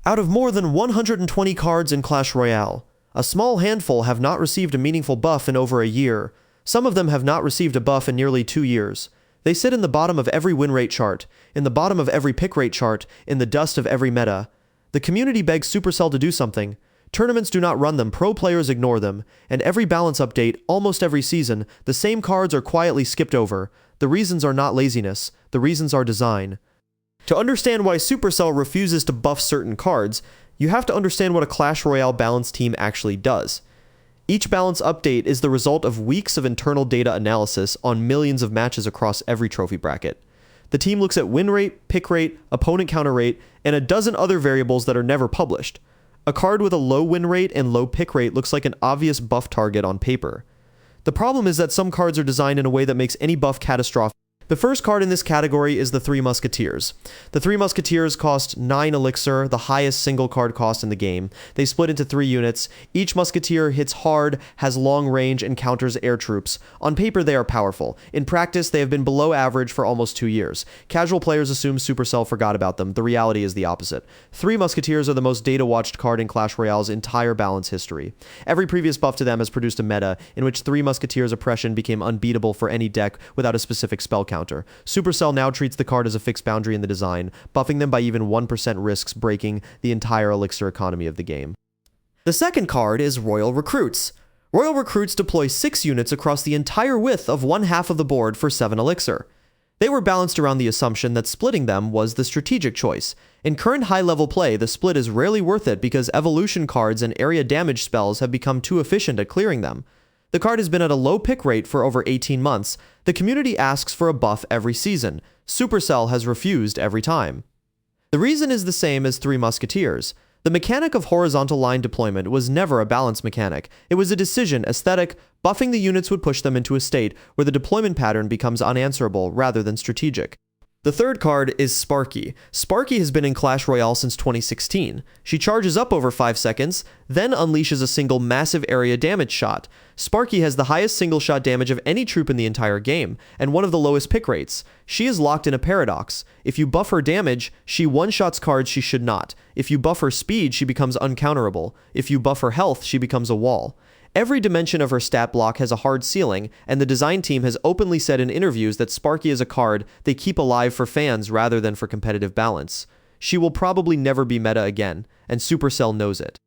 Out of more than 120 cards in Clash Royale, a small handful have not received a meaningful buff in over a year. Some of them have not received a buff in nearly 2 years. They sit in the bottom of every win rate chart, in the bottom of every pick rate chart, in the dust of every meta. The community begs Supercell to do something. Tournaments do not run them, pro players ignore them, and every balance update, almost every season, the same cards are quietly skipped over. The reasons are not laziness, the reasons are design. To understand why Supercell refuses to buff certain cards, you have to understand what a Clash Royale balance team actually does. Each balance update is the result of weeks of internal data analysis on millions of matches across every trophy bracket. The team looks at win rate, pick rate, opponent counter rate, and a dozen other variables that are never published. A card with a low win rate and low pick rate looks like an obvious buff target on paper. The problem is that some cards are designed in a way that makes any buff catastrophic. The first card in this category is the Three Musketeers. The Three Musketeers cost 9 elixir, the highest single card cost in the game. They split into 3 units. Each musketeer hits hard, has long range, and counters air troops. On paper, they are powerful. In practice, they have been below average for almost 2 years. Casual players assume Supercell forgot about them. The reality is the opposite. Three Musketeers are the most data-watched card in Clash Royale's entire balance history. Every previous buff to them has produced a meta in which Three Musketeers oppression became unbeatable for any deck without a specific spell counter. Supercell now treats the card as a fixed boundary in the design, buffing them by even 1% risks breaking the entire elixir economy of the game. The second card is Royal Recruits. Royal Recruits deploy 6 units across the entire width of one half of the board for 7 elixir. They were balanced around the assumption that splitting them was the strategic choice. In current high-level play, the split is rarely worth it because evolution cards and area damage spells have become too efficient at clearing them. The card has been at a low pick rate for over 18 months. The community asks for a buff every season. Supercell has refused every time. The reason is the same as Three Musketeers. The mechanic of horizontal line deployment was never a balance mechanic. It was a decision, aesthetic. Buffing the units would push them into a state where the deployment pattern becomes unanswerable rather than strategic. The third card is Sparky. Sparky has been in Clash Royale since 2016. She charges up over 5 seconds, then unleashes a single massive area damage shot. Sparky has the highest single shot damage of any troop in the entire game, and one of the lowest pick rates. She is locked in a paradox. If you buff her damage, she one-shots cards she should not. If you buff her speed, she becomes uncounterable. If you buff her health, she becomes a wall. Every dimension of her stat block has a hard ceiling, and the design team has openly said in interviews that Sparky is a card they keep alive for fans rather than for competitive balance. She will probably never be meta again, and Supercell knows it.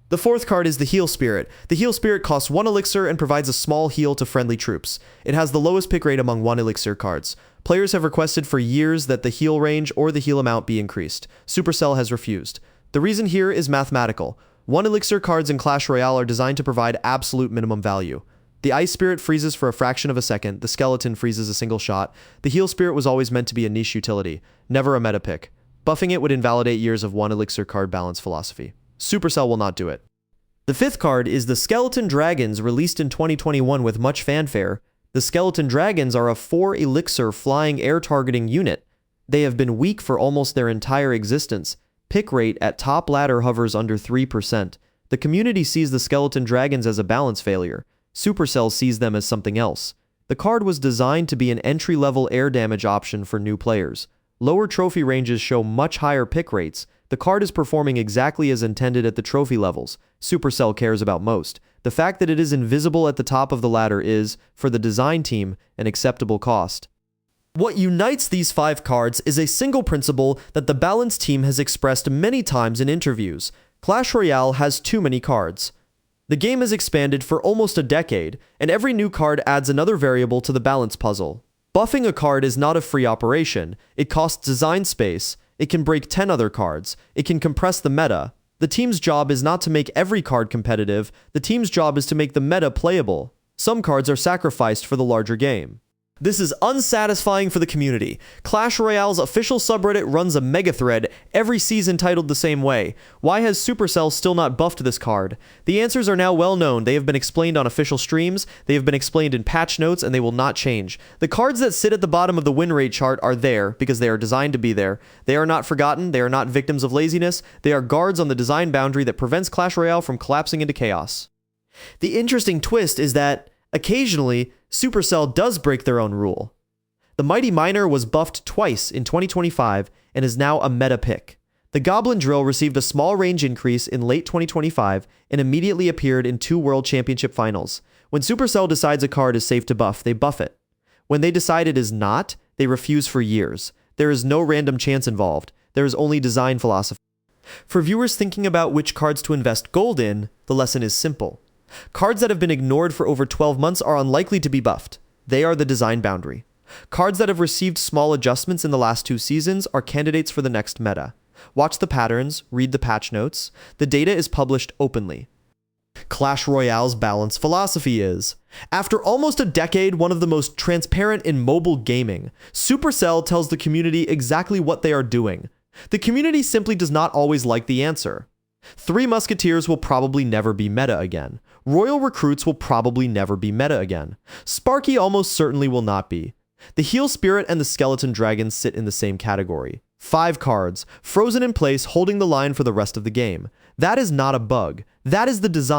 The fourth card is the Heal Spirit. The Heal Spirit costs 1 elixir and provides a small heal to friendly troops. It has the lowest pick rate among 1 elixir cards. Players have requested for years that the heal range or the heal amount be increased. Supercell has refused. The reason here is mathematical. 1 elixir cards in Clash Royale are designed to provide absolute minimum value. The Ice Spirit freezes for a fraction of a second, the Skeleton freezes a single shot. The Heal Spirit was always meant to be a niche utility, never a meta pick. Buffing it would invalidate years of 1 elixir card balance philosophy. Supercell will not do it. The fifth card is the Skeleton Dragons, released in 2021 with much fanfare. The Skeleton Dragons are a 4 elixir flying air targeting unit. They have been weak for almost their entire existence. Pick rate at top ladder hovers under 3%. The community sees the Skeleton Dragons as a balance failure. Supercell sees them as something else. The card was designed to be an entry-level air damage option for new players. Lower trophy ranges show much higher pick rates. The card is performing exactly as intended at the trophy levels Supercell cares about most. The fact that it is invisible at the top of the ladder is, for the design team, an acceptable cost. What unites these 5 cards is a single principle that the balance team has expressed many times in interviews. Clash Royale has too many cards. The game has expanded for almost a decade, and every new card adds another variable to the balance puzzle. Buffing a card is not a free operation. It costs design space. It can break 10 other cards. It can compress the meta. The team's job is not to make every card competitive. The team's job is to make the meta playable. Some cards are sacrificed for the larger game. This is unsatisfying for the community. Clash Royale's official subreddit runs a mega thread every season titled the same way. Why has Supercell still not buffed this card? The answers are now well known. They have been explained on official streams, they have been explained in patch notes, and they will not change. The cards that sit at the bottom of the win rate chart are there because they are designed to be there. They are not forgotten, they are not victims of laziness, they are guards on the design boundary that prevents Clash Royale from collapsing into chaos. The interesting twist is that, occasionally, Supercell does break their own rule. The Mighty Miner was buffed twice in 2025 and is now a meta pick. The Goblin Drill received a small range increase in late 2025 and immediately appeared in 2 World Championship finals. When Supercell decides a card is safe to buff, they buff it. When they decide it is not, they refuse for years. There is no random chance involved. There is only design philosophy. For viewers thinking about which cards to invest gold in, the lesson is simple. Cards that have been ignored for over 12 months are unlikely to be buffed. They are the design boundary. Cards that have received small adjustments in the last 2 seasons are candidates for the next meta. Watch the patterns, read the patch notes. The data is published openly. Clash Royale's balance philosophy is: after almost a decade, one of the most transparent in mobile gaming, Supercell tells the community exactly what they are doing. The community simply does not always like the answer. 3 Musketeers will probably never be meta again. Royal Recruits will probably never be meta again. Sparky almost certainly will not be. The Heal Spirit and the Skeleton Dragon sit in the same category. 5 cards, frozen in place, holding the line for the rest of the game. That is not a bug. That is the design.